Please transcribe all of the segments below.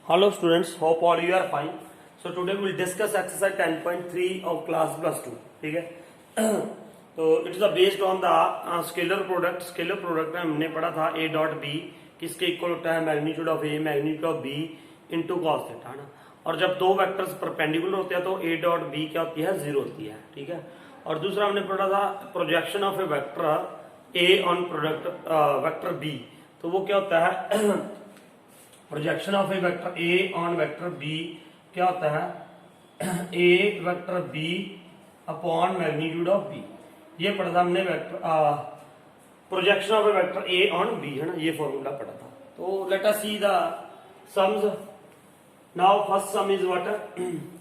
Hello students, hope all you are fine. So today we will discuss exercise 10.3 of class plus 2. ठीक है तो it is based on the scalar product. Scalar product में हमने पढ़ा था a dot B किसके equal होता है magnitude of a magnitude of b into cos theta है ना. और जब दो वेक्टर्स परपेंडिकुलर होते हैं तो a डॉट b क्या होती है, जीरो होती है. ठीक है. और दूसरा हमने पढ़ा था projection of A vector a on product vector b. तो वो क्या होता है projection of A vector A on vector B क्या होता है A vector B upon magnitude of B. ये पढ़ा था हमने vector projection of A vector A on B है ना, ये फॉर्मूला पढ़ा था. तो let us see the sums. Now first sum is what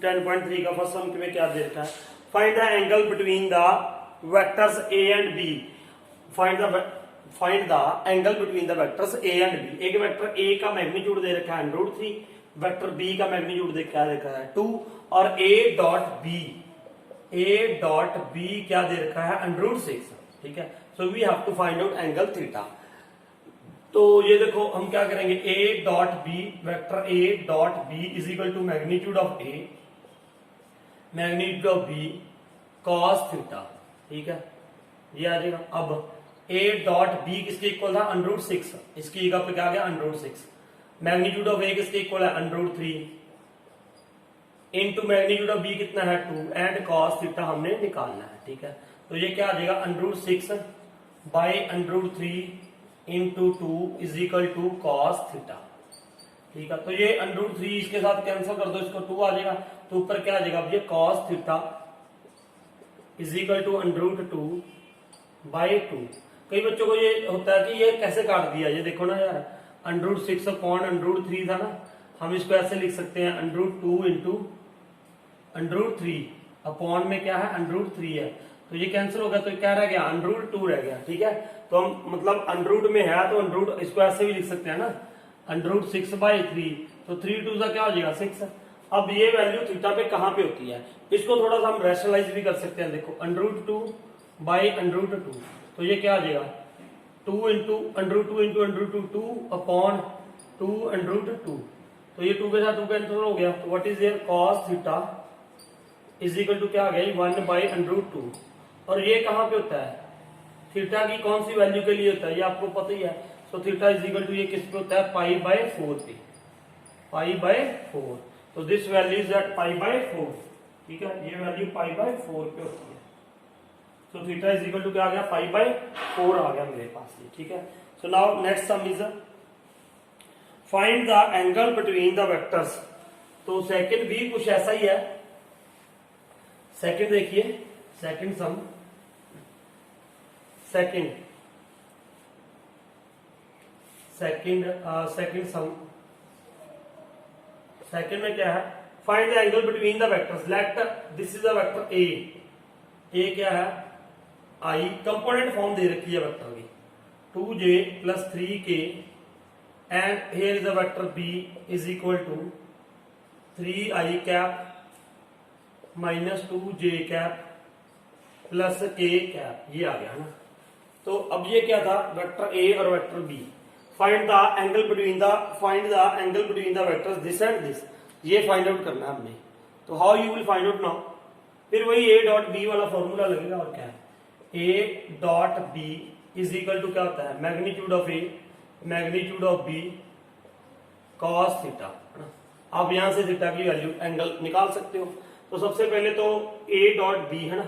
10.3 का फर्स्ट सम में क्या दे रखा है, find the angle between the vectors A and B. Find the angle between the vectors A and B. एक वेक्टर ए का magnitude दे रखा है √3, वेक्टर बी का मैग्नीट्यूड क्या देखा है 2, और ए डॉट बी क्या दे रखा है √6. ठीक है. So we have to find out angle theta. तो ये देखो हम क्या करेंगे, A dot B vector A dot B is equal to magnitude of A magnitude of B cos theta. ठीक है, ये आ जाएगा. अब a डॉट बी किसके इक्वल था √6, इसकी जगह पे क्या गया √6. मैग्नीट्यूड ऑफ a किसके इक्वल है √3 इंटू मैग्नीट्यूड ऑफ b कितना है 2 एंड cos थीटा हमने निकालना है. ठीक है. तो ये क्या आ जाएगा √6 by √3 into 2 is equal to cos theta. ठीक है. तो ये √3 इसके साथ कैंसिल कर दो, इसको 2 आ जाएगा. तो ऊपर क्या आ जाएगा, अब ये cos theta is equal to √2 by 2. कई बच्चों को ये होता है कि ये कैसे काट दिया, ये देखो ना यार √6 अपॉन √3 था ना, हम इसको ऐसे लिख सकते हैं √2 इंटू √3 अपॉन में क्या है √3 है. तो ये कैंसिल हो गया, तो क्या रह गया √2 रह गया. ठीक है. तो हम मतलब √, में है तो √ इसको ऐसे भी लिख सकते हैं ना √6 बाई 3. तो 3 2 का क्या हो जाएगा 6. अब ये वैल्यू थीटा पे कहाँ पे होती है, इसको थोड़ा सा हम रैशनलाइज भी कर सकते हैं. देखो √2 बाई √2, तो ये क्या आ जाएगा 2 इंटू √2 2 अपॉन 2 √2. तो ये 2 के साथ 2 कैंसिल हो गया. तो what is there cos theta is equal to क्या आ गया 1 बाई √2. और ये कहां पे होता है, थीटा की कौन सी वैल्यू के लिए होता है ये आपको पता ही है. So theta is equal to ये किस पे होता है π/4 पे, π/4. तो दिस वैल्यू इज एट π/4. ठीक है, ये वैल्यू π/4 पे होती है. तो थीटा इज इक्वल टू क्या आ गया π/4 आ गया मेरे पास. ठीक है. So now next sum is find the angle between the vectors. तो सेकंड भी कुछ ऐसा ही है. सेकंड देखिए, सेकंड सम, सेकंड सम. सेकंड में क्या है, find the angle between the vectors. Let this is the vector A क्या है आई, कंपोनेंट फॉर्म दे रखी है वेक्टर की 2j + 3k and here is the vector b is equal to 3i cap minus 2j cap plus k cap. ये आ गया ना. तो अब ये क्या था वेक्टर a और vector b. Find the angle between the vectors this and this. ये फाइंड आउट करना है हमने. तो how you will find out now, फिर वही a डॉट b वाला फॉर्मूला लगेगा. और क्या है a dot b is equal to क्या होता है magnitude of a magnitude of b cos theta. आप यहां से थीटा की वैल्यू एंगल निकाल सकते हो. तो सबसे पहले तो a डॉट b है ना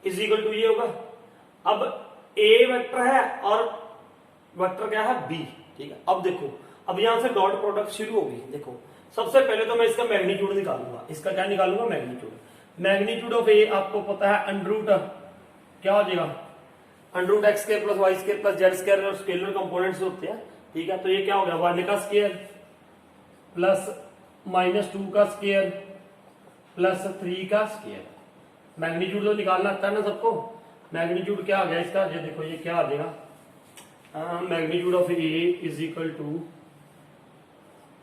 इज इक्वल टू ये होगा. अब a वेक्टर है और वेक्टर क्या है b. ठीक है. अब देखो, अब यहां से डॉट प्रोडक्ट शुरू होगी. देखो सबसे पहले तो मैं इसका मैग्नीट्यूड निकालूंगा. इसका क्या निकालूंगा मैग्नीट्यूड. मैग्नीट्यूड ऑफ a आपको पता है √ क्या हो जाएगा √x² + y² + z² और स्केलर कंपोनेंट्स होते हैं. ठीक है. तो ये क्या हो गया 1 का स्क्वायर प्लस -2 का स्क्वायर प्लस 3 का स्क्वायर. मैग्नीट्यूड तो निकालना आता है ना सबको. मैग्नीट्यूड क्या आ गया इसका, ये देखो ये क्या आ जाएगा magnitude of a is equal to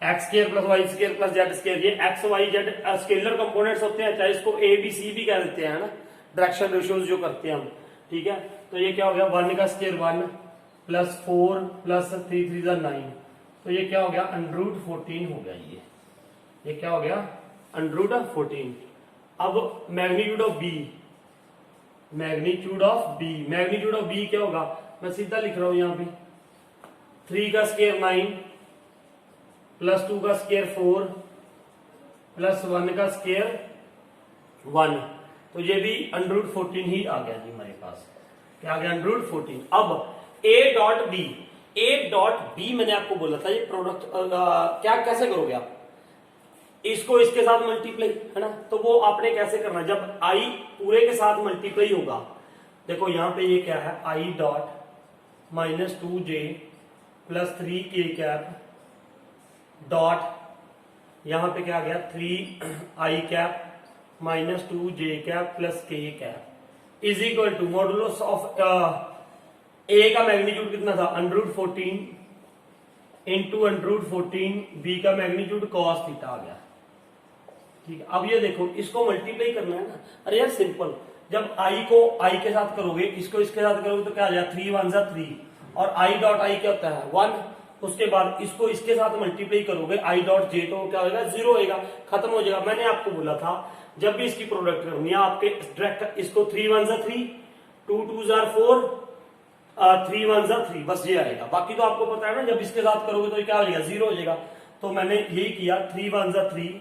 x² + y² + z². ये x y z scalar components होते हैं, चाहे इसको a b c भी कह देते हैं ना, डायरेक्शन रेशियोज जो करते हैं हम. ठीक है. तो ये क्या हो गया 1 का स्क्वायर 1 +4 + 3 3 9 तो ये क्या हो गया, अंडर 14 हो गया। ये क्या हो गया, अंडर 14। अब magnitude of B, magnitude of B क्या होगा, मैं सीधा लिख रहा हूं यहां पे, 3 का स्क्वायर 9 प्लस 2 का स्क्वायर 4 प्लस 1 का स्क्वायर 1। तो ये भी अंडर 14 ही आ गया जी हमारे पास, क्या आ गया, अंडर 14। अब ए डॉट बी मैंने आपको बोला था ये प्रोडक्ट क्या कैसे करोगे आप, इसको इसके साथ मल्टीप्लाई, है ना। तो वो आपने कैसे करना, जब आई पूरे के साथ मल्टीप्लाई होगा, देखो यहां पे ये क्या है, I dot minus 2j plus 3k cap dot, यहां पे क्या आ गया, 3i cap minus 2j cap plus k cap is equal to modulus of A का मैग्नीट्यूड कितना था, अंडर 14 इंटू अंडर 14, बी का मैग्नीट्यूड कॉस थीटा आ गया। ठीक है, अब ये देखो इसको मल्टीप्लाई करना है ना, अरे यार सिंपल, जब आई को आई के साथ करोगे, इसको इसके साथ करोगे तो क्या आ जाएगा, 3 1 जा 3 और आई डॉट आई क्या होता है 1। उसके बाद इसको इसके साथ मल्टीप्लाई करोगे, आई डॉट जे तो क्या होगा, 0 होगा, खत्म हो जाएगा। मैंने आपको बोला था जब भी इसकी प्रोडक्ट करनी है आपके डायरेक्ट इसको 3 1 जा 3, 2 2 जा 4, 3 1 जा 3, बस ये आएगा। बाकी तो आपको पता है ना, जब इसके साथ करोगे तो क्या हो जाएगा, 0 हो जाएगा। तो मैंने यही किया, 3 1 जा 3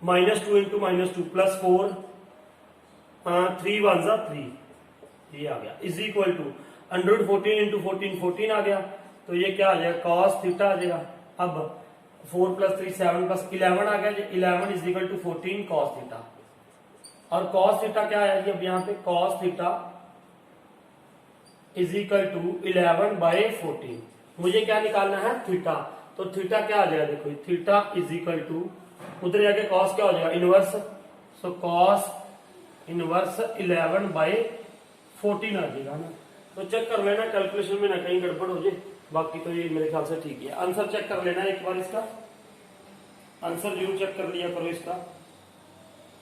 माइनस 2 इंटू माइनस 2 प्लस 4, 3 1 जा 3, ये आ गया is equal to under 14 into 14 14 आ गया। तो ये क्या आ जाएगा, कॉस थीटा आ जाएगा। अब 4 प्लस 3 7 प्लस 11 आ गया, 11 is equal to 14 cos theta. और कॉस थीटा क्या आया, अब यहाँ पे cos theta is equal to 11/14। मुझे क्या निकालना है, थीटा। तो थीटा क्या आ जाएगा, देखो थीटा इज इक्वल टू, उधर जाके कॉस क्या हो जाएगा, इनवर्स। सो कॉस इनवर्स 11/14 आ जाएगा ना। तो चेक कर लेना कैलकुलेशन में ना कहीं गड़बड़ हो जाए, बाकी तो ये मेरे ख्याल से ठीक है। आंसर चेक कर लेना एक बार, इसका आंसर जरूर चेक कर लिया करो इसका,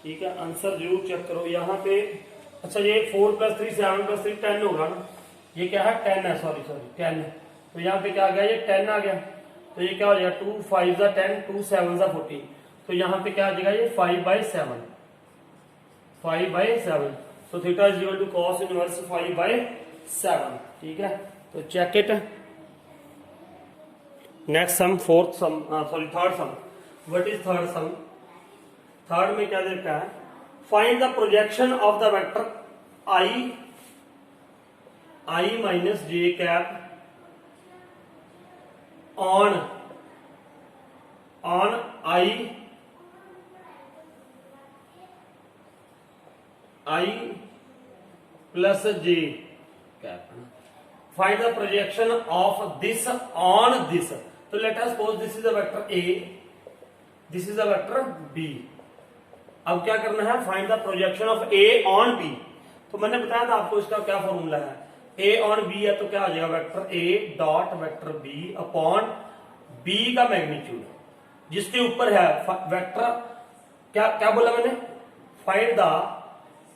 ठीक है, आंसर जरूर चेक करो यहाँ पे। अच्छा ये 4 प्लस 3 7 प्लस 3 10 होगा ना, ये क्या है 10 है, सॉरी 10। तो यहाँ पे क्या आ गया, ये 10 आ गया। तो ये क्या हो जाएगा, 2 5 जा 10 2 7 जा 14। तो यहाँ पे क्या आ जाएगा, ये 5/7 5/7। तो theta is equal to cos inverse 5/7। ठीक है, तो check it. Next sum, fourth sum, sorry third sum. What is third sum, third में क्या देता है, find the projection of the vector I minus J cap on I plus J cap. Find the projection of this on this. तो let us suppose this is a vector A, this is a vector B. अब क्या करना है, find the projection of A on B. तो मैंने बताया था आपको इसका क्या फॉर्मूला है, ए ऑन बी है तो क्या आ जाएगा, vector A dot vector B upon B का मैग्नीट्यूड जिसके ऊपर है वेक्टर, क्या क्या बोला मैंने, find the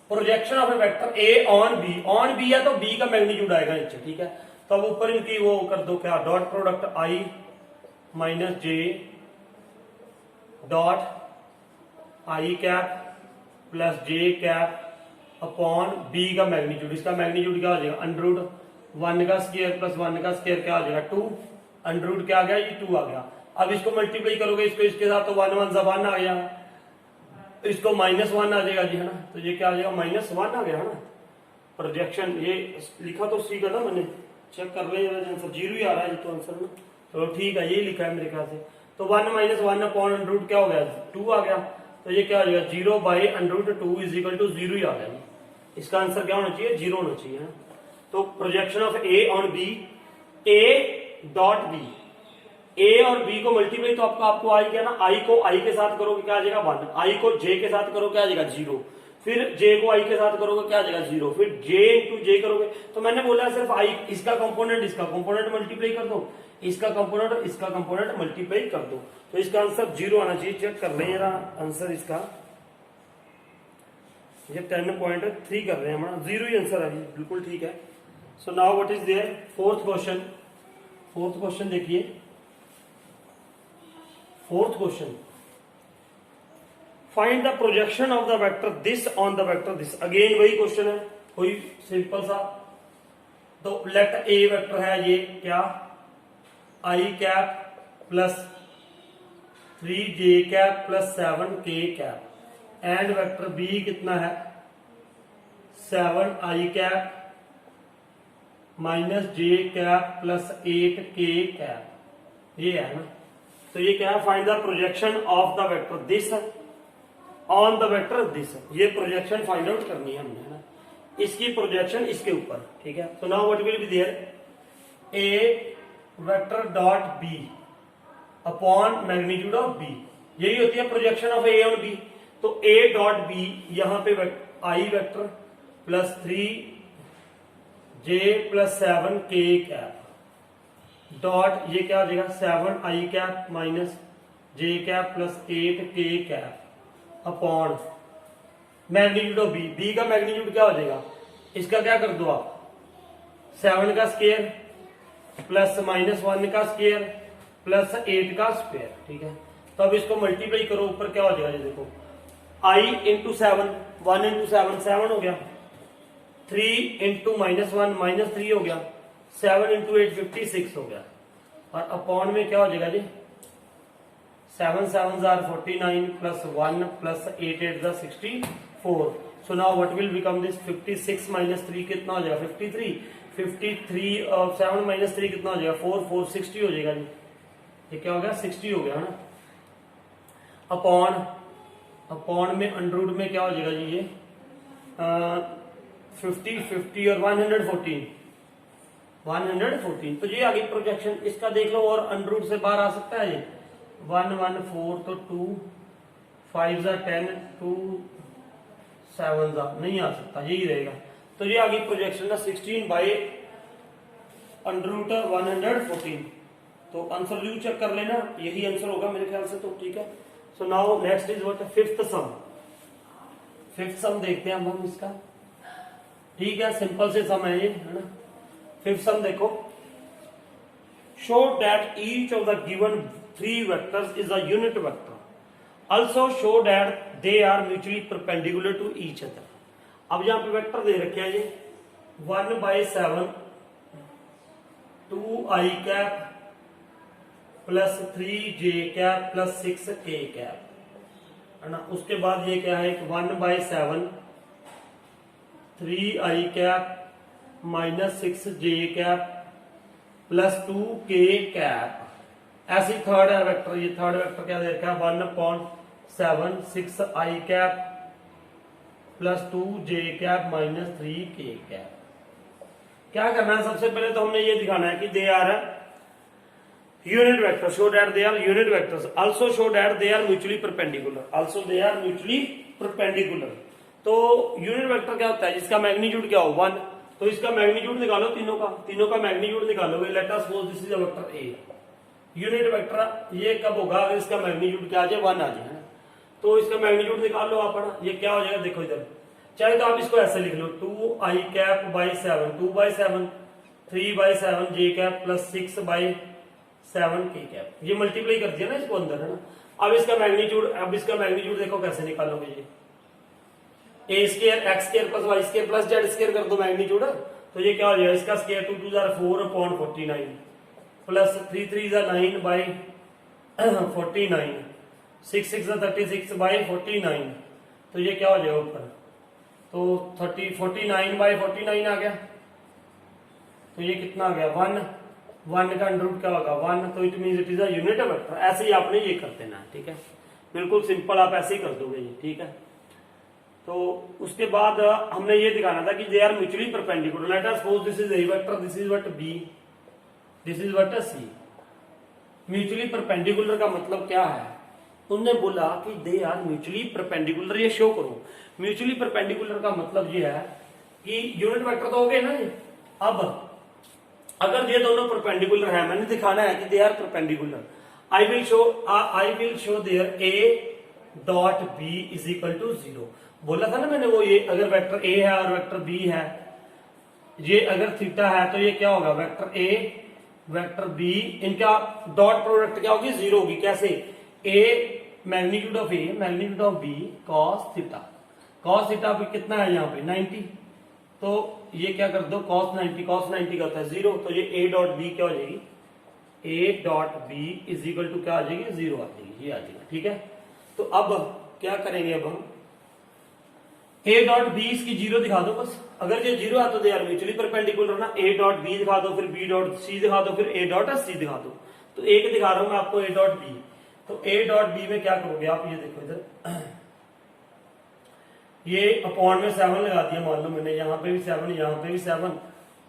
projection of A vector A on B है तो बी का मैग्नीट्यूड आएगा नीचे। ठीक है, तो अब ऊपर इनकी वो कर दो, क्या dot product I minus J dot I cap plus J cap upon B का मैग्नीट्यूड। इसका मैग्नीट्यूड क्या हो जाएगा, अंडर 1 का स्क्वायर प्लस 1 का स्क्वायर क्या आ जाएगा 2, अंडर क्या आ गया, ये 2 आ गया। अब इसको मल्टीप्लाई करोगे इसको इसके साथ तो 1 1 1 आ गया, इसको -1 आ जाएगा जी, है ना। तो ये क्या आ जाएगा, -1 आ गया, है ना। प्रोजेक्शन ये लिखा तो सी का ना, मैंने चेक कर लिया आंसर 0 ही आ रहा है तो आंसर ना। तो ठीक है, ये लिखा है मेरे ख्याल से। तो 1 - 1 अपॉन अंडर क्या हो गया, 2 आ गया। तो ये क्या हो जाएगा, 0/√2 इज इक्वल टू 0 ही आ गया। इसका आंसर क्या होना चाहिए, 0 होना चाहिए, है। तो projection of A on B, A dot B, A और बी को मल्टीप्लाई तो आपको आई क्या ना, आई को आई के साथ करोगे क्या आ जाएगा 1, आई को जे के साथ करोगे क्या आ जाएगा 0, फिर जे को आई के साथ करोगे क्या आ जाएगा 0, फिर जे इंटू जे करोगे। तो मैंने बोला सिर्फ आई, इसका कंपोनेंट मल्टीप्लाई कर दो, इसका कंपोनेंट मल्टीप्लाई कर दो। तो इसका आंसर 0 आना चाहिए। चेक कर रहे हैं आंसर इसका, ये 10.3 कर रहे हैं हमारा, 0 ही आंसर है, बिल्कुल ठीक है। So now what is there, fourth question देखिए। Fourth question, find the projection of the vector this on the vector this. Again वही क्वेश्चन है, कोई सिंपल सा। तो लेट ए वेक्टर है ये क्या, I cap plus 3j cap plus 7k cap, and vector B कितना है 7i cap minus j cap plus 8k cap, ये है ना। तो ये क्या है, find the projection of the vector this on the vector this. ये प्रोजेक्शन फाइंड आउट करनी है हमने, है ना, इसकी प्रोजेक्शन इसके ऊपर, ठीक है। तो now what will be there, A vector dot B upon magnitude of B, यही होती है projection of A on B. तो ए डॉट बी, यहां पे I vector plus 3j plus 7k cap dot, ये क्या हो जाएगा 7i cap minus j cap plus 8k cap upon magnitude of B. B का मैग्नीट्यूड क्या हो जाएगा, इसका क्या कर दो आप 7 का स्क्वायर प्लस माइनस 1 का स्क्वायर प्लस 8 का स्क्वायर, ठीक है। तो अब इसको मल्टीप्लाई करो, ऊपर क्या हो जाएगा, ये देखो i इंटू 7, 1 इंटू 7 7 हो गया, 3 इंटू माइनस 1 माइनस 3 हो गया, 7 इंटू 8 56 हो गया, और अपॉन में क्या हो जाएगा जी 7 7 आर 49 प्लस 1 प्लस 8 8 जा 64। सो now what will become this, 56 minus 3 कितना हो जाएगा 53, 53 और 7 माइनस 3 कितना हो जाएगा 4 4 60 हो जाएगा जी, ये क्या हो गया 60 हो गया, है ना। अपॉन में अंडर रूट में क्या हो जाएगा जी, ये 50 50 और 114, तो ये आगे प्रोजेक्शन इसका देख लो, और अंडर रूट से बाहर आ सकता है ये 1 1 4, तो 2 5 जा 10, 2 7 जा नहीं आ सकता, यही रहेगा। तो ये आगे प्रोजेक्शन है 16 बाई अंडर रूट 114। तो आंसर यू चेक कर लेना, यही आंसर होगा मेरे ख्याल से, तो ठीक है। So now next is what, fifth some. Fifth सम देखते हैं हम इसका, ठीक है, सिंपल से सम है ये, है ना। फिफ्थ सम देखो, show that each of the given 3 vectors is a unit vector, also show that they are mutually perpendicular to each other. अब यहां पे वेक्टर दे रखे हैं ये 1/7 2i cap plus 3j cap plus 6k cap, है ना। उसके बाद ये क्या है, 1/7 3i cap minus 6j cap plus 2k cap. ऐसी थर्ड है वेक्टर, ये थर्ड वेक्टर क्या दे रखा है 1/7 6i cap plus 2j cap minus 3k cap. क्या करना है, सबसे पहले तो हमने ये दिखाना है कि they are unit vector, show that they are unit vectors, also show that they are mutually perpendicular, also they are mutually perpendicular. तो यूनिट वेक्टर क्या होता है, जिसका मैग्नीट्यूड क्या हो 1, तो इसका मैग्नीट्यूड निकालो तीनों का मैग्नीट्यूड निकालोगे। Late us suppose this is a vector A, unit vector ये कब होगा, अगर इसका मैग्नीट्यूड क्या आ जाए 1 आ जाए, तो इसका मैग्नीट्यूड निकाल लो आप, ये क्या हो जाएगा देखो इधर, चाहे तो आप इसको ऐसे लिख लो 2i cap by 7 2/7 3/7 j cap plus 6/7k cap, ये मल्टीप्लाई कर दिया ना इसको अंदर, है ना। अब इसका मैग्नीट्यूड देखो कैसे निकालोगे, ये A square X square plus Y square plus Z square कर दो मैग्नीट्यूड, तो ये क्या हो जाएगा, इसका स्क्वायर 2 2 जार 4 अपॉन 49 प्लस 3 3 जार 9 बाई 49 6 6 जार 36 बाई 49, तो ये क्या हो जाएगा ऊपर, तो 49 बाई 49 आ गया, तो ये कितना आ गया 1 का अंडर रूट क्या होगा 1, तो it means it is a unit vector. ऐसे ही आपने ये कर देना है, ठीक है, बिल्कुल सिंपल आप ऐसे ही कर दोगे ये, ठीक है। तो उसके बाद हमने ये दिखाना था कि they are mutually perpendicular. Let us suppose this is A vector, this is what B, this is what C. Mutually perpendicular का मतलब क्या है, उन्होंने बोला कि दे आर म्यूचुअली परपेंडिकुलर, ये शो करो। म्यूचुअली परपेंडिकुलर का मतलब ये है कि यूनिट वेक्टर तो हो गए ना ये, अब अगर ये दोनों परपेंडिकुलर है, मैंने दिखाना है कि they are perpendicular, I will show there A dot B is equal to 0। बोला था ना मैंने वो, ये अगर वेक्टर ए है और वेक्टर बी है, ये अगर थीटा है तो ये क्या होगा, वेक्टर ए वेक्टर बी, इनका डॉट प्रोडक्ट क्या होगी 0 होगी। कैसे, A magnitude of A magnitude of B cos theta. Cos theta भी कितना है यहाँ पे 90, तो ये क्या कर दो cos 90 का होता है 0, तो ये a डॉट बी क्या हो जाएगी, a dot B is equal to क्या आ जाएगी 0 आ जाएगी, ये आ जाएगा। ठीक है, तो अब क्या करेंगे, अब हम a डॉट बी इसकी 0 दिखा दो बस। अगर ये 0 है तो दे आर म्यूचुअली परपेंडिकुलर ना, a डॉट बी दिखा दो, फिर b डॉट सी दिखा दो, फिर a डॉट सी दिखा दो। तो एक दिखा रहा हूं मैं आपको a डॉट बी, तो a डॉट बी में क्या करोगे आप, ये देखो इधर ये अपॉन में 7 लगा दिया, मान लो मैंने यहाँ पे भी 7, यहाँ पे भी 7,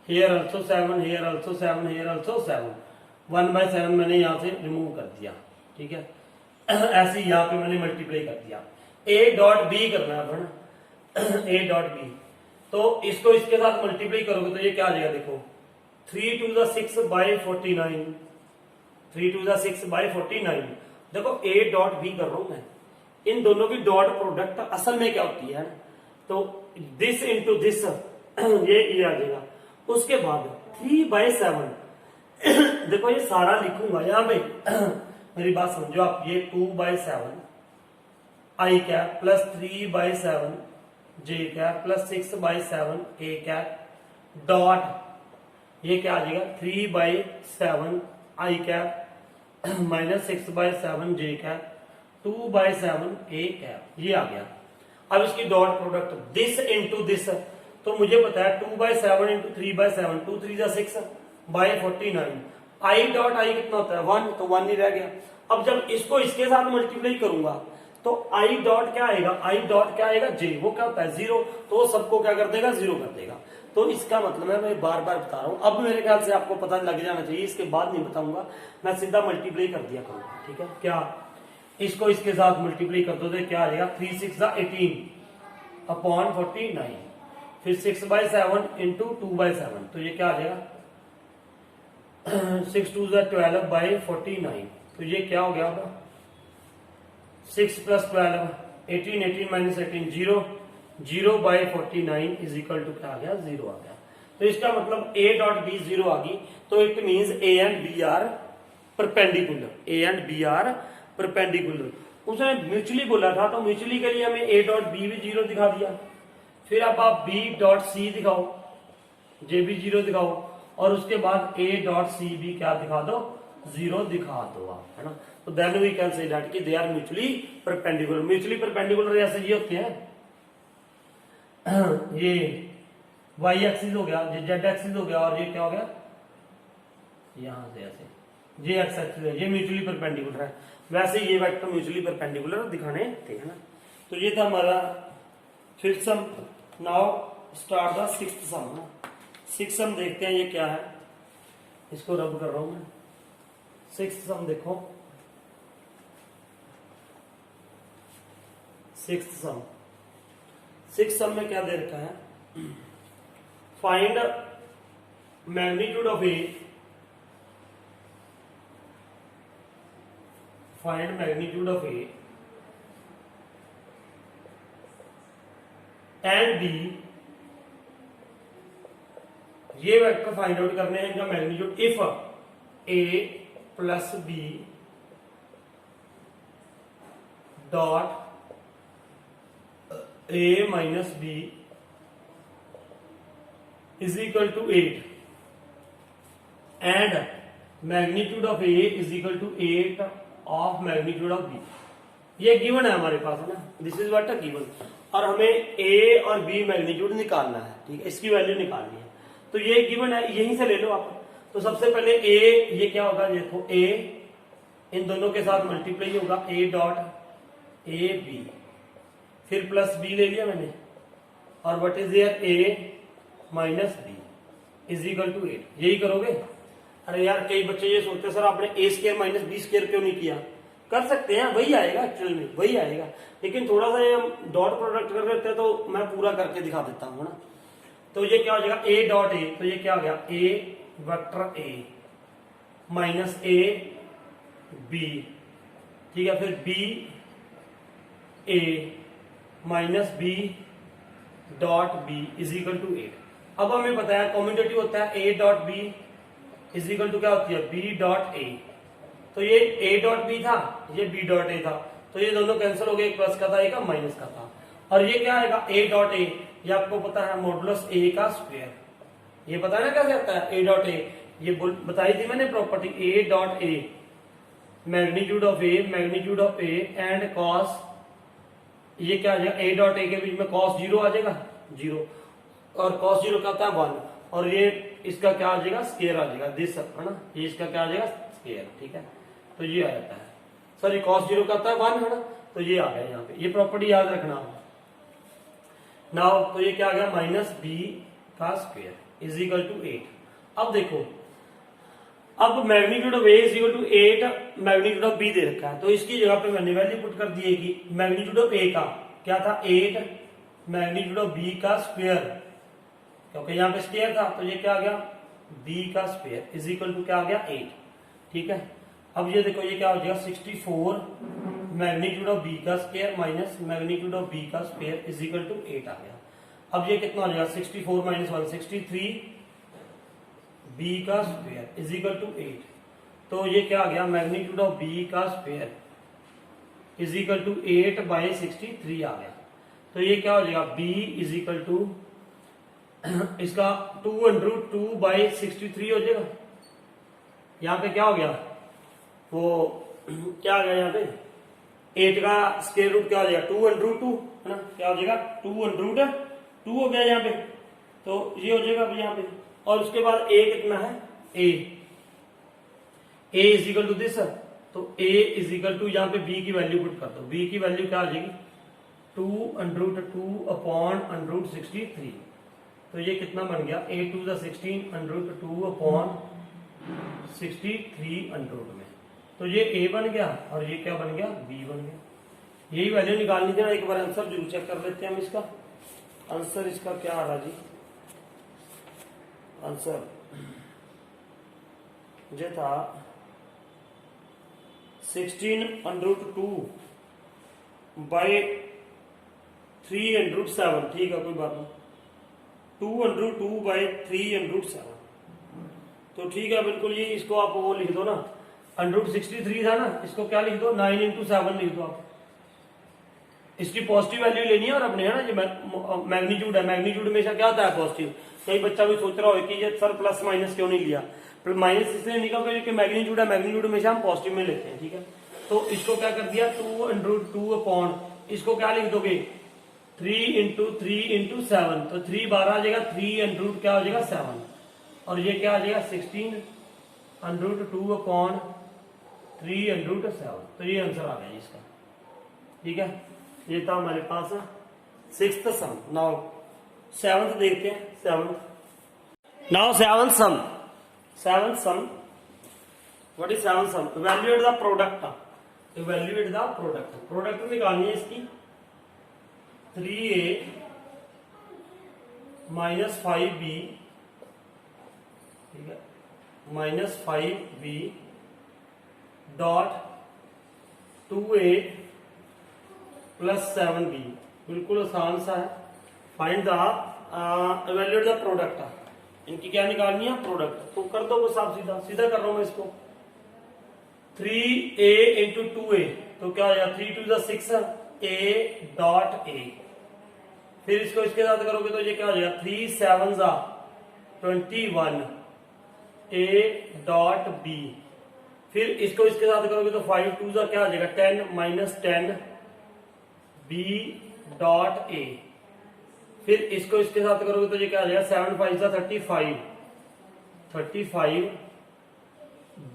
here also 7, here also 7, here also 7, 1/7 मैंने यहाँ से रिमूव कर दिया। ठीक है, ऐसे यहाँ पे मैंने मल्टीप्लाई कर दिया। a डॉट बी करना है अपना, a डॉट बी, तो इसको इसके साथ मल्टीप्लाई करोगे तो ये क्या आ जाएगा, देखो 3 to the 6/49, 3 to the 6/49। देखो a डॉट बी कर रहा हूं मैं, इन दोनों की डॉट प्रोडक्ट असल में क्या होती है, तो दिस इंटू दिस ये आ जाएगा। उसके बाद 3/7 देखो ये सारा लिखूंगा यहाँ पे मेरी बात समझो आप, ये 2/7 आई cap plus 3/7 J cap plus 6/7 A cap dot ये क्या आ जाएगा 3/7 आई cap minus 6/7 J cap 2/7 A cap, ये आ गया। अब इसकी dot product this into this, तो मुझे पता है 2/7 इंटू 3/7, 2 3 6/49, आई डॉट आई कितना होता है 1, तो 1 ही रह गया। अब जब इसको इसके साथ मल्टीप्लाई करूंगा तो आई डॉट क्या आएगा, आई डॉट क्या आएगा जे, वो क्या होता है 0, तो वो सबको क्या कर देगा 0 कर देगा। तो इसका मतलब है, मैं बार बार बता रहा हूं, अब मेरे ख्याल से आपको पता लग जाना चाहिए, इसके बाद नहीं बताऊंगा, मैं सीधा मल्टीप्लाई कर दिया करूंगा। ठीक है, क्या इसको इसके साथ मल्टीप्लाई कर दो तो क्या आ जाएगा 3 6 18 अपॉन 49, फिर 6/7 इंटू 2/7, तो ये क्या आ जाएगा 6 2 12/49, तो ये क्या हो गया होगा 6 + 12 18, 18 - 18 0, 0/49 इज इक्वल टू क्या आ गया 0 आ गया। तो इसका मतलब a डॉट बी 0 आ गई, तो it means a and b are perpendicular, a and b are perpendicular. उसने म्यूचुअली बोला था, तो म्यूचुअली के लिए हमें a डॉट बी भी 0 दिखा दिया, फिर अब आप b डॉट सी दिखाओ, जे भी 0 दिखाओ, और उसके बाद a डॉट सी भी क्या दिखा दो 0 दिखा दो आप, है ना। तो then we can say that कि they are mutually perpendicular. Mutually perpendicular ऐसे ये होते हैं, ये y एक्सिस हो गया, ये z एक्सिस हो गया, और ये क्या हो गया यहां से ऐसे ये x एक्सिस है, ये म्यूचुअली परपेंडिकुलर है। वैसे ये वेक्टर म्यूचुअली परपेंडिकुलर दिखाने थे, है ना। तो ये था हमारा fifth sum. Now start the sixth sum. Sixth sum देखते हैं ये क्या है, इसको रब कर रहा हूं मैं। सिक्स्थ सम देखो, सिक्स्थ सम, सिक्स्थ सम में क्या दे रखा है, find magnitude of A, find magnitude of A and B, ये वेक्टर फाइंड आउट करने हैं इनका magnitude if A plus B dot A minus B is equal to 8 and magnitude of A is equal to 8 of magnitude of B. ये given है हमारे पास, है ना, this is what a given, और हमें ए और बी मैग्नीट्यूड निकालना है। ठीक है, इसकी वैल्यू निकालनी है, तो ये गिवन है, यहीं से ले लो आप। तो सबसे पहले ए, ये क्या होगा देखो, ए इन दोनों के साथ मल्टीप्लाई होगा, ए डॉट ए बी, फिर प्लस बी ले लिया मैंने, और what is here A minus B is equal to 8। यही करोगे। अरे यार कई बच्चे ये सोचते हैं सर आपने a square minus B square क्यों नहीं किया, कर सकते हैं, वही आएगा एक्चुअल में, वही आएगा, लेकिन थोड़ा सा हम डॉट प्रोडक्ट कर देते हैं तो मैं पूरा करके दिखा देता हूं ना। तो ये क्या हो जाएगा ए डॉट ए, तो ये क्या हो गया A vector A minus A B, ठीक है, फिर B A minus B dot B is equal to 8। अब हमें पता है कॉम्यूटेटिव होता है A dot B is equal to क्या होती है बी डॉट ए, तो ये ए डॉट बी था, ये बी डॉट ए था, तो ये दोनों कैंसिल हो गए, एक प्लस का था एक माइनस का था। और ये क्या आएगा ए डॉट ए, ये आपको पता है मॉडुलस ए का स्क्वायर, ये पता है ना कैसे आता है ए डॉट ए, ये बताई थी मैंने property A dot A magnitude of A and cos, ये क्या आ जाएगा ए डॉट ए के बीच में कॉस जीरो आ जाएगा, जीरो, और कॉस जीरो का होता है 1, और ये इसका क्या आ जाएगा स्क्वायर आ जाएगा दिस है ना, ये इसका क्या आ जाएगा स्क्वायर, ठीक है। तो ये आ जाता है, सॉरी कॉस जीरो का होता है 1 है ना, तो ये आ गया यहाँ पे, ये प्रॉपर्टी याद रखना नाउ। तो ये क्या आ गया माइनस बी का स्क्वायर इज इक्वल टू 8। अब देखो, अब magnitude of A is equal to 8 magnitude of B दे रखा है, तो इसकी जगह पे मैंने वैल्यू पुट कर दी है कि मैग्नीट्यूड ऑफ ए का क्या था 8 मैग्नीट्यूड ऑफ बी का स्क्वायर, क्योंकि यहाँ पे स्क्वायर था, तो ये क्या आ गया बी का स्क्वायर इज इक्वल टू क्या आ गया 8, ठीक है। अब ये देखो ये क्या हो जाएगा 64 मैग्नीट्यूड ऑफ बी का square minus magnitude of B का स्क्वायर इज इक्वल टू 8 आ गया। अब ये कितना हो जाएगा 64 माइनस 1 63 बी का स्क्वायर इज इक्वल टू 8, तो ये क्या आ गया मैग्नीट्यूड ऑफ बी का square is equal to 8 by 63 आ गया। तो ये क्या हो जाएगा बी इज इक्वल टू इसका 2√2 बाई 63 हो जाएगा। यहाँ पे क्या हो गया वो क्या आ गया यहाँ पे 8 का स्क्वायर रूट क्या हो जाएगा 2√2 है ना, क्या हो जाएगा 2√2 हो गया यहाँ पे, तो ये हो जाएगा यहाँ पे। और उसके बाद ए कितना है A is equal to this, तो ए इज इक्वल टू यहाँ पे बी की वैल्यू पुट कर दो, बी की वैल्यू क्या आ जाएगी 2√2 अपॉन √63, तो ये कितना बन गया a to the 16 √2 upon 63 under root में, तो ये a बन गया और ये क्या बन गया b बन गया। यही वैल्यू निकालनी थी ना, एक बार आंसर जरूर चेक कर लेते हैं हम इसका। आंसर इसका क्या आ रहा जी, आंसर ये था 16√2 बाई 3√7, ठीक है कोई बात नहीं, 2√2 बाई 3√7, तो ठीक है बिल्कुल। ये इसको आप वो लिख दो ना, √63 था ना, इसको क्या लिख दो 9×7 लिख दो आप। इसकी पॉजिटिव वैल्यू लेनी है और अपने है ना, ये मैग्नीट्यूड है, मैग्नीट्यूड हमेशा क्या होता है पॉजिटिव। कई बच्चा भी सोच रहा हो कि ये सर प्लस माइनस क्यों नहीं लिया, माइनस इसलिए निकल गया क्योंकि मैग्नीट्यूड है, मैग्नीट्यूड हमेशा हम पॉजिटिव में लेते हैं, ठीक है। तो इसको क्या कर दिया 2√2 अपॉन, इसको क्या लिख दोगे 3×3×7, तो 3 12 आ जाएगा, 3 क्या हो जाएगा 7, और ये क्या आ जाएगा 16√2 अपॉन 3√7, तो ये आंसर आ गया इसका, ठीक है। ये था हमारे पास 6th सम। नाउ 7th देखते हैं, 7th। Now 7th sum, 7th sum, what is 7th sum, evaluate the product, evaluate the product, product निकालनी है इसकी 3a माइनस 5b, ठीक है, minus 5b dot 2a plus 7b, बिल्कुल आसान सा है। Find the evaluate the product, इनकी क्या निकालनी है प्रोडक्ट, तो कर दो बस आप, सीधा सीधा कर रहा हूं मैं इसको। 3a इंटू 2a, तो क्या हो जाएगा 3 to the 6 a dot a, फिर इसको इसके साथ करोगे तो ये क्या हो जाएगा 3 7 21 a डॉट b, फिर इसको इसके साथ करोगे तो 5 2 क्या हो जाएगा 10 माइनस 10 b डॉट a, फिर इसको इसके साथ करोगे तो ये क्या आ जाएगा 7 5 35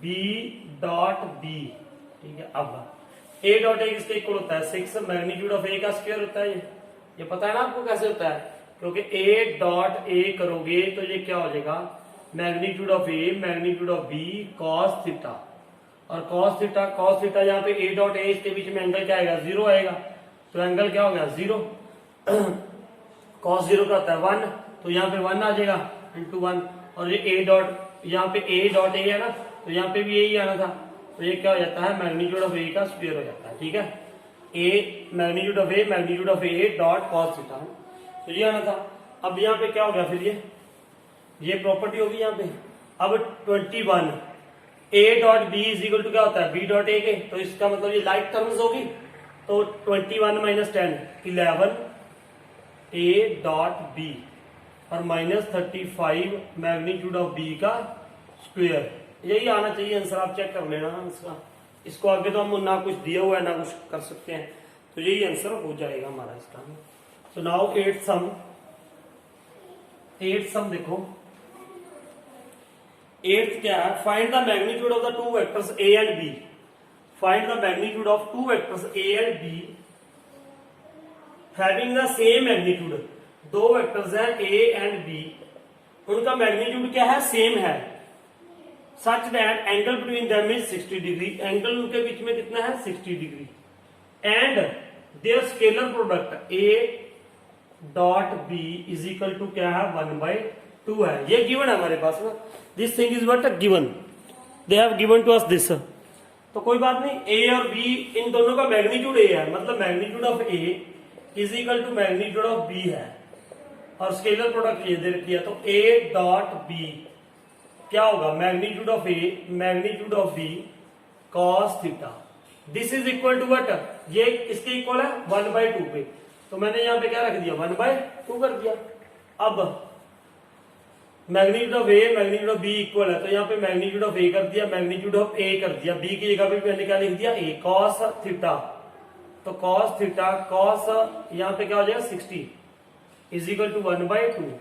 b डॉट b, ठीक है। अब a डॉट a किसके इक्वल होता है 6 मैग्नीट्यूड ऑफ a का स्क्वायर होता है, ये पता है ना आपको कैसे होता है, क्योंकि a डॉट a करोगे तो ये क्या हो जाएगा magnitude of a magnitude of b cos theta, और cos थीटा यहाँ पे a डॉट a इसके बीच में एंगल क्या आएगा 0 आएगा, तो एंगल क्या हो गया 0, cos 0 का होता है 1, तो यहाँ पे 1 आ जाएगा इंटू 1, और ये a डॉट यहाँ पे a डॉट a है ना, तो यहाँ पे भी यही आना था, तो ये क्या हो जाता है मैग्नीट्यूड ऑफ a का स्क्वायर हो जाता है, ठीक है। a magnitude of a dot cos theta, तो ये आना था। अब यहाँ पे क्या हो गया फिर ये प्रॉपर्टी होगी यहाँ पे। अब 21 A dot B is equal to क्या होता है बी डॉट ए के, तो इसका मतलब ये लाइक टर्म्स होगी, तो 21 माइनस 10 11 ए डॉट बी और माइनस 35 मैग्नीट्यूड ऑफ बी का स्क्वायर। यही आना चाहिए आंसर, आप चेक कर लेना इसका। इसको आगे तो हम ना कुछ दिया हुआ है ना कुछ कर सकते हैं, तो यही आंसर हो जाएगा हमारा इसका। सो नाउ एट सम देखो, एट्थ क्या है, find the magnitude of the two vectors A and B. Find the magnitude of two vectors A and B having the same magnitude. दो वेक्टर्स हैं ए एंड बी, उनका magnitude क्या है, सेम है, such that angle between them is 60 degree. Angle उनके बीच में कितना है 60 degree. And their scalar product A dot B is equal to क्या है 1/2 है। ये गिवन है हमारे पास ना, this thing is what given, they have given to us this. तो कोई बात नहीं, ए और बी इन दोनों का मैग्नीट्यूड ए है, मतलब magnitude of A is equal to magnitude of B है, और स्केलर प्रोडक्ट ये दे रखी है, तो ए डॉट बी क्या होगा, magnitude of A magnitude of B cos theta. This is equal to what, ये इसके इक्वल है 1/2 पे, तो मैंने यहां पे क्या रख दिया 1/2 कर दिया। अब magnitude of A magnitude of B equal है, तो यहाँ पे मैग्नीट्यूड ऑफ ए कर दिया, मैग्नीट्यूड ऑफ ए कर दिया, बी की जगह पे मैंने क्या लिख दिया ए कॉस थीटा। तो कॉस थीटा कॉस यहाँ पे क्या हो जाएगा 60 इज इक्वल टू 1/2।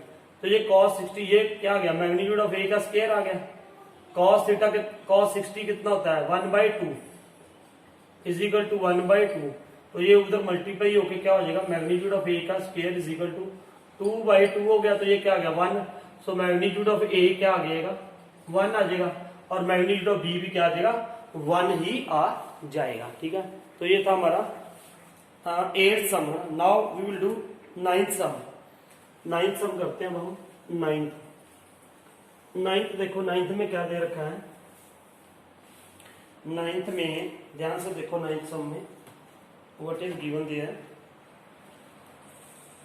तो ये कॉस 60 ये क्या आ गया, मैग्नीट्यूड ऑफ ए का स्क्वायर आ गया। कॉस थीटा कॉस 60 कितना होता है 1/2 इज इक्वल टू 1/2। तो ये उधर मल्टीप्लाई होके क्या हो जाएगा, मैग्नीट्यूड ऑफ ए का स्क्वायर इज इक्वल टू 2/2 हो गया, तो ये क्या आ गया 1। सो मैग्नीट्यूड ऑफ ए क्या आ जाएगा 1 आ जाएगा, और मैग्नीट्यूड ऑफ बी भी क्या आ जाएगा 1 ही आ जाएगा। ठीक है, तो ये था हमारा 8th sum. Now we will do 9th sum. 9th sum करते हैं हम। 9th देखो, 9th में क्या दे रखा है, 9th में ध्यान से देखो, 9th सम में what is given there.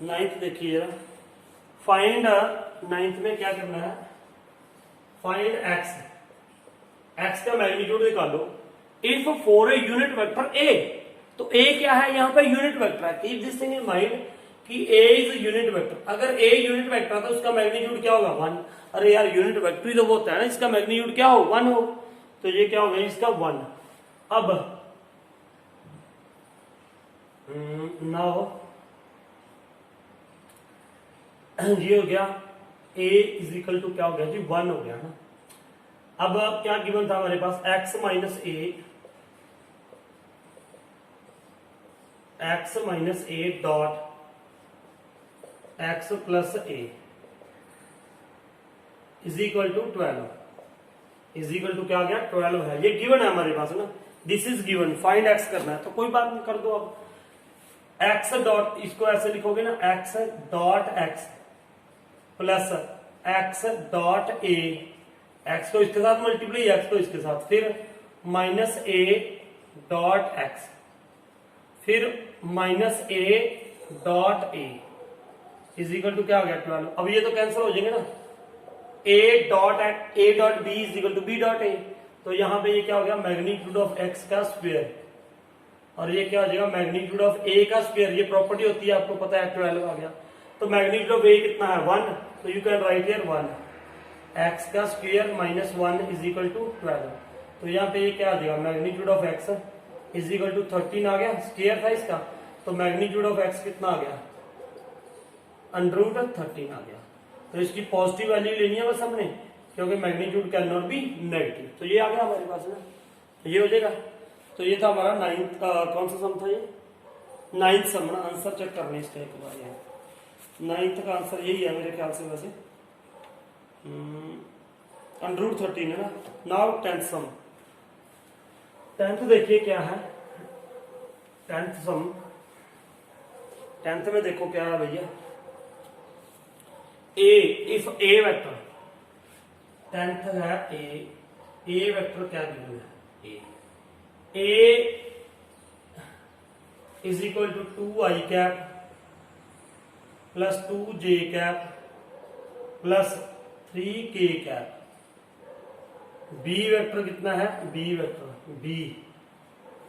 9th देखिए जरा, फाइंड 9th में क्या करना है, फाइंड एक्स, एक्स का मैग्नीट्यूड निकालो if for a unit vector A. तो ए क्या है, यहां पे यूनिट वेक्टर है, keep this thing in mind कि ए इज यूनिट वेक्टर। अगर ए यूनिट वेक्टर है तो उसका मैग्नीट्यूड क्या होगा 1। अरे यार यूनिट वेक्टर ही तो होता है ना, इसका मैग्नीट्यूड क्या हो 1 हो, तो ये क्या हो गया इसका 1। अब नाउ ये हो गया a इज इक्वल टू क्या हो गया जी 1 हो गया ना। अब क्या गिवन था हमारे पास, x minus A dot x plus A is equal to 12 is equal to क्या आ गया 12 है, ये गिवन है हमारे पास ना, this is given. Find x करना है, तो कोई बात नहीं कर दो। अब x डॉट, इसको ऐसे लिखोगे ना, x dot x plus x dot A, x को इसके साथ मल्टीप्लाई x को इसके साथ, फिर माइनस ए डॉट x, फिर minus A dot A is equal to क्या हो गया 12। अब ये तो कैंसिल हो जाएंगे ना, A dot B is equal to B dot A, तो यहां पे ये क्या हो गया मैग्नीट्यूड ऑफ x का स्क्वायर, और ये क्या हो जाएगा मैग्नीट्यूड ऑफ ए का स्क्वायर। ये प्रॉपर्टी होती है, आपको पता है 12 आ गया। तो मैग्नीट्यूड ऑफ ए कितना है 1, तो you can write here 1, x का square minus 1 is equal to 12। तो यहाँ पे ये क्या आ जाएगा magnitude of x is equal to 13 आ गया, स्क्वायर था इसका, तो मैग्नीट्यूड ऑफ x कितना आ गया √13 आ गया। तो इसकी पॉजिटिव वैल्यू लेनी है बस हमने, क्योंकि magnitude can not be negative. तो ये आ गया हमारे पास ना, ये हो जाएगा। तो ये था हमारा 9th कौन सा सम था, ये 9th सम ना। आंसर चेक करने इसका एक बार, यहाँ 9th का आंसर यही है मेरे ख्याल से, वैसे √13 है ना। नाउ 10th सम। 10th देखिए क्या है, 10th सम। 10th में देखो क्या है भैया, ए इफ ए वेक्टर, 10th है ए वेक्टर क्या गिवन है, A is equal to 2i cap plus 2j cap plus 3k cap B vector कितना है, B vector B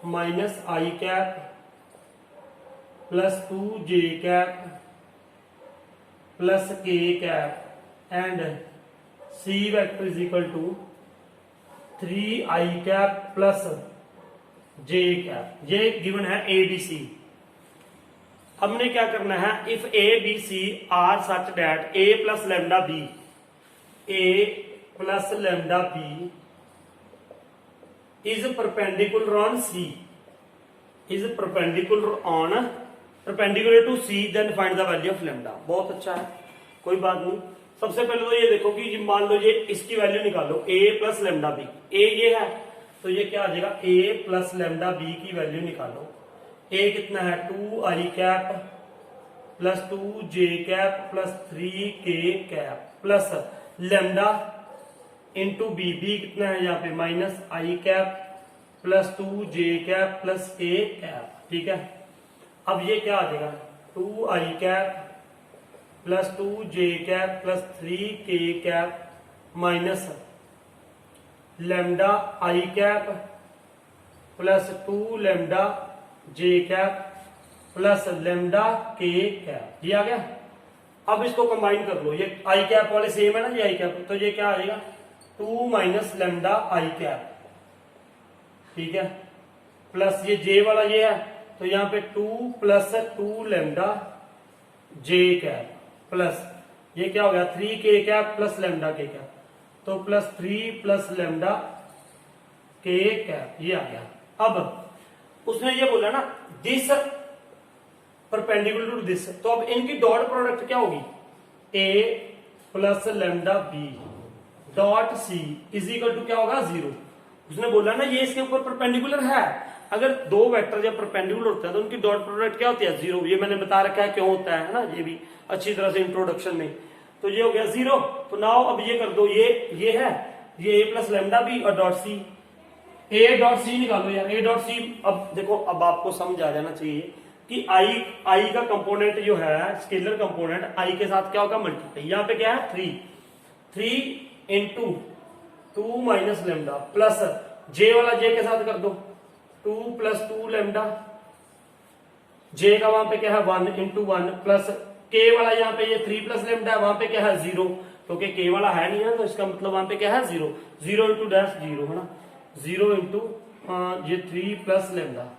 minus I cap plus 2j cap plus k cap and c vector is equal to 3i cap plus j cap. ये given है a b c। हमने क्या करना है, if a b c are such that a plus lambda b, a plus lambda b is perpendicular on c, is perpendicular to c, then find the value of lambda। बहुत अच्छा है, कोई बात नहीं। सबसे पहले तो ये देखो कि मान लो ये इसकी वैल्यू निकालो a plus lambda B, a ये है तो ये क्या आ जाएगा, a प्लस लैम्डा बी की वैल्यू निकालो। a कितना है 2i cap plus 2j cap plus 3k cap plus lambda into B, B कितना है यहाँ पे minus I cap plus 2j cap plus k cap. ठीक है, अब ये क्या आ जाएगा 2i cap plus 2j cap plus 3k cap minus lambda I cap plus 2 lambda j cap plus lambda k cap. ये आ गया। अब इसको कंबाइन कर लो, ये आई कैप वाले सेम है ना, ये आई कैप, तो ये क्या आ जाएगा 2 माइनस लैम्डा आई कैप। ठीक है, प्लस ये j वाला ये है तो यहाँ पे 2 plus 2 lambda j cap plus ये क्या हो गया 3k cap plus lambda k cap, तो plus 3 plus lambda k cap, ये आ गया। अब उसने ये बोला ना दिस परपेंडिकुलर टू दिस, तो अब इनकी डॉट प्रोडक्ट क्या होगी, a plus lambda b dot c is equal to क्या होगा 0। उसने बोला ना ये इसके ऊपर परपेंडिकुलर है, अगर दो वेक्टर जब परपेंडिकुलर होते हैं तो उनकी डॉट प्रोडक्ट क्या होती है 0। ये मैंने बता रखा है क्यों होता है ना, ये भी अच्छी तरह से इंट्रोडक्शन में। तो ये हो गया 0। तो नाउ अब ये कर दो, ये है ये a प्लस लैम्डा बी और dot C, a dot C निकालो यार, a डॉट सी। अब देखो, अब आपको समझ आ जाना चाहिए कि आई का कंपोनेंट जो है स्केलर कंपोनेंट आई के साथ क्या होगा मल्टीप्लाई। यहाँ पे क्या है 3 इंटू 2 माइनस लैम्डा प्लस जे वाला जे के साथ कर दो 2 प्लस 2 लैम्डा, जे का वहां पे क्या है 1 इंटू 1 प्लस के वाला यहाँ पे ये 3 प्लस लैम्डा है, वहां पे क्या है 0 क्योंकि के वाला है नहीं है, तो इसका मतलब वहां पे क्या है 0, 0 इंटू डैश 0 है ना, 0 इंटू ये 3 plus lambda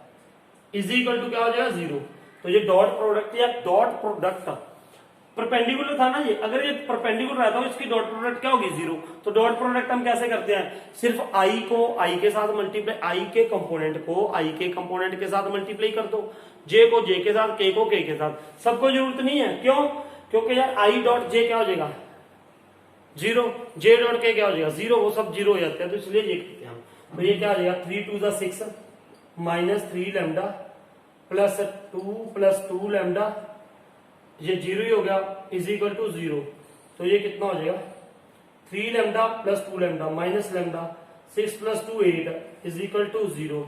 is equal to क्या हो जाएगा 0। तो ये डॉट प्रोडक्ट या डॉट प्रोडक्ट परपेंडिकुलर था ना ये, अगर ये परपेंडिकुलर रहता हो इसकी डॉट प्रोडक्ट क्या होगी 0। तो डॉट प्रोडक्ट हम कैसे करते हैं, सिर्फ आई को आई के साथ मल्टीप्लाई, आई के कंपोनेंट को आई के कंपोनेंट के साथ मल्टीप्लाई कर दो, जे को जे के साथ, के को के के साथ। सबको जरूरत नहीं है, क्यों, क्योंकि यार आई डॉट जे क्या हो जाएगा 0, जे डॉट के क्या हो जाएगा 0, वो सब 0 हो जाते हैं, तो इसलिए ये करते हैं हम। तो ये क्या हो जाएगा 3 2 6 माइनस 3 लैम्डा प्लस 2 लैम्डा, ये 0 ही हो गया इज इक्वल टू 0। तो ये कितना हो जाएगा 3 lambda plus 2 lambda minus lambda 6 plus 2 8 is equal to 0।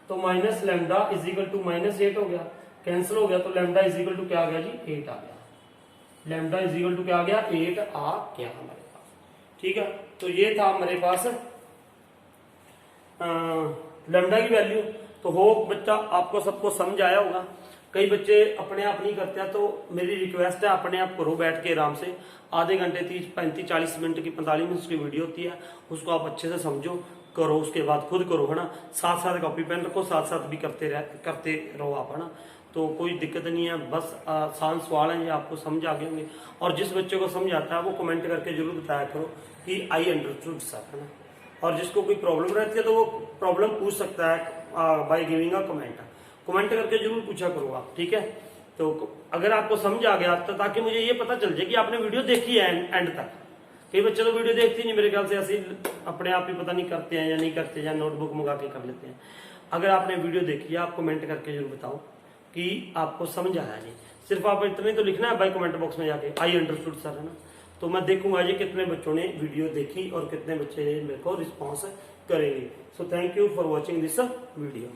तो minus lambda is equal to minus 8 हो गया, कैंसिल हो गया, तो लैम्डा इज इक्वल टू क्या आ गया जी 8 आ गया। लैम्डा इज इक्वल टू क्या आ गया 8 आ गया हमारे पास। ठीक है, तो ये था हमारे पास लैम्डा की वैल्यू। तो होप बच्चा आपको सबको समझ आया होगा। कई बच्चे अपने आप नहीं करते हैं, तो मेरी रिक्वेस्ट है अपने आप करो बैठ के आराम से, आधे घंटे 30 35 40 मिनट की 45 मिनट की वीडियो होती है, उसको आप अच्छे से समझो करो, उसके बाद खुद करो है ना, साथ साथ कॉपी पेन रखो, साथ साथ भी करते रहो आप है ना, तो कोई दिक्कत नहीं है। बस आसान सवाल है, ये आपको समझ आ गए होंगे। और जिस बच्चे को समझ आता है वो कमेंट करके जरूर बताया करो कि आई अंडरस्टूड सर है ना। और जिसको कोई प्रॉब्लम रहती है तो वो प्रॉब्लम पूछ सकता है बाय गिविंग अ कमेंट करके जरूर पूछा करो आप। ठीक है, तो अगर आपको समझ आ गया तो ताकि मुझे ये पता चल जाए कि आपने वीडियो देखी है एंड तक। कई बच्चे तो वीडियो देखते नहीं, मेरे ख्याल से ऐसे अपने आप ही पता नहीं करते हैं या नहीं करते, या नोटबुक मंगा के कर लेते हैं। अगर आपने वीडियो देखी है आप कमेंट करके जरूर बताओ कि आपको समझ आया नहीं। सिर्फ आप इतने तो लिखना है भाई कमेंट बॉक्स में जाके आई अंडरस्टूड सर है ना, तो मैं देखूंगा ये कितने बच्चों ने वीडियो देखी और कितने बच्चे मेरे को रिस्पॉन्स करेंगे। So thank you for watching this video.